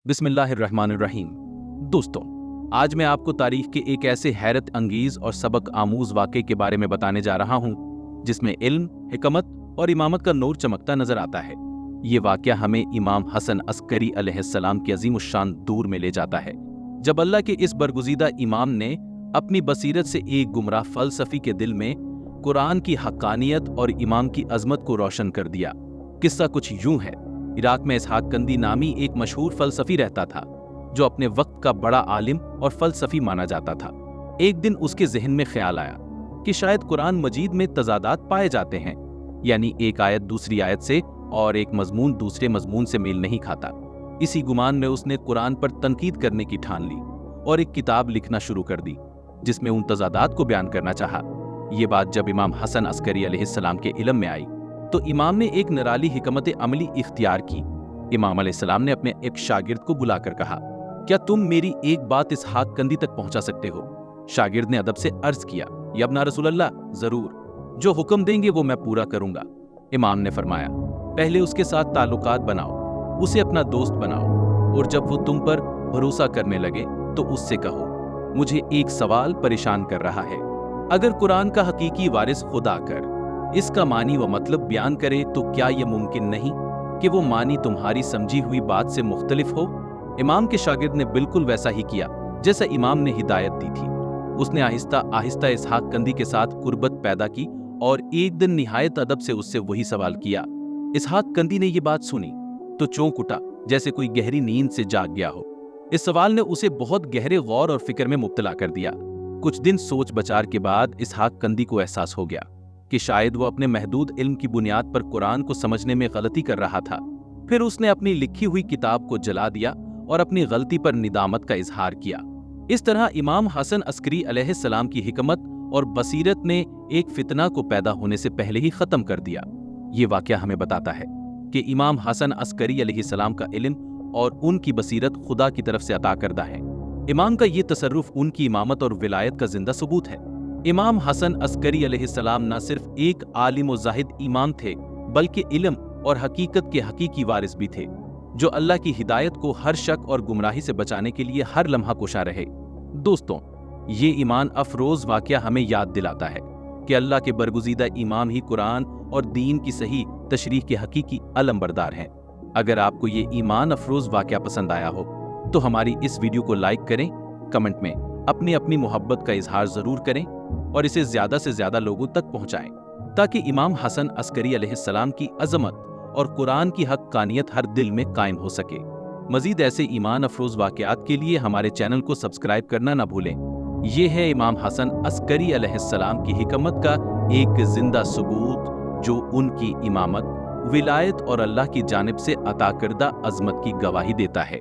बिस्मिल्लाहिर्रहमानिर्रहीम। दोस्तों, आज मैं आपको तारीख के एक ऐसे हैरत अंगेज और सबक आमूज वाक़े के बारे में बताने जा रहा हूँ जिसमें इल्म, हिकमत और इमामत का नूर चमकता नजर आता है। ये वाक़या हमें इमाम हसन अस्करी अलैहिस्सलाम की अज़ीमुश्शान दूर में ले जाता है, जब अल्लाह के इस बरगुज़ीदा इमाम ने अपनी बसीरत से एक गुमराह फ़लसफ़ी के दिल में कुरान की हक़ानियत और इमाम की अज़मत को रोशन कर दिया। किस्सा कुछ यूं है। इराक में इसहाक कंदी नामी एक मशहूर फ़लसफ़ी रहता था, जो अपने वक्त का बड़ा आलिम और फ़लसफ़ी माना जाता था। एक दिन उसके ज़हन में ख्याल आया कि शायद कुरान मजीद में तज़ादात पाए जाते हैं, यानी एक आयत दूसरी आयत से और एक मज़मून दूसरे मज़मून से मेल नहीं खाता। इसी गुमान में उसने कुरान पर तनकीद करने की ठान ली और एक किताब लिखना शुरू कर दी, जिसमें उन तज़ादात को बयान करना चाहा। ये बात जब इमाम हसन अस्करी अलैहिस्सलाम के इल्म में आई तो इमाम ने एक निराली हिकमत अमली इख्तियार की। इमाम अलैहिस्सलाम ने अपने एक शागिर्द को बुलाकर कहा, क्या तुम मेरी एक बात इसहाक कंदी तक पहुंचा सकते हो? शागिर्द ने अदब से अर्ज किया, या अब्ना रसूलल्लाह, जरूर, जो हुक्म देंगे वो मैं पूरा करूंगा। इमाम ने फरमाया, पहले उसके साथ ताल्लुकात बनाओ, उसे अपना दोस्त बनाओ, और जब वो तुम पर भरोसा करने लगे तो उससे कहो, मुझे एक सवाल परेशान कर रहा है। अगर कुरान का हकीकी वारिस खुदा कर इसका मानी व मतलब बयान करे तो क्या यह मुमकिन नहीं कि वो मानी तुम्हारी समझी हुई बात से मुख्तलिफ हो? इमाम के शागिर्द ने बिल्कुल वैसा ही किया जैसा इमाम ने हिदायत दी थी। उसने आहिस्ता आहिस्ता इसहाक कंदी के साथ कुर्बत पैदा की और एक दिन निहायत अदब से उससे वही सवाल किया। इसहाक कंदी ने ये बात सुनी तो चौंक उठा, जैसे कोई गहरी नींद से जाग गया हो। इस सवाल ने उसे बहुत गहरे गौर और फिक्र में मुब्तला कर दिया। कुछ दिन सोच बचार के बाद इसहाक कंदी को एहसास हो गया कि शायद वो अपने महदूद इल्म की बुनियाद पर कुरान को समझने में गलती कर रहा था। फिर उसने अपनी लिखी हुई किताब को जला दिया और अपनी गलती पर निदामत का इजहार किया। इस तरह इमाम हसन अस्करी अलैहिस्सलाम की हिकमत और बसीरत ने एक फितना को पैदा होने से पहले ही खत्म कर दिया। ये वाकया हमें बताता है कि इमाम हसन अस्करी अलैहिस्सलाम का इल्म और उनकी बसीरत खुदा की तरफ से अता करदा है। इमाम का ये तसर्रुफ उनकी इमामत और विलायत का जिंदा सबूत है। इमाम हसन अस्करी अलैहिस्सलाम न सिर्फ एक आलिम व जाहिद इमाम थे, बल्कि इल्म और हकीकत के हकीकी वारिस भी थे, जो अल्लाह की हिदायत को हर शक और गुमराही से बचाने के लिए हर लम्हा कोशा रहे। दोस्तों, ये ईमान अफरोज वाकया हमें याद दिलाता है कि अल्लाह के बरगुज़ीदा इमाम ही कुरान और दीन की सही तशरीह के हकीकी अलमबरदार हैं। अगर आपको ये ईमान अफरोज वाकया पसंद आया हो तो हमारी इस वीडियो को लाइक करें, कमेंट में अपनी अपनी मोहब्बत का इजहार जरूर करें और इसे ज्यादा से ज्यादा लोगों तक पहुंचाएं, ताकि इमाम हसन अस्करी अलैहिस्सलाम की अजमत और कुरान की हक़्क़ानियत हर दिल में कायम हो सके। मजीद ऐसे ईमान अफरोज वाक़यात के लिए हमारे चैनल को सब्सक्राइब करना ना भूलें। ये है इमाम हसन अस्करी अलैहिस्सलाम की हिकमत का एक जिंदा सबूत, जो उनकी इमामत, विलायत और अल्लाह की जानिब से अता करदा अजमत की गवाही देता है।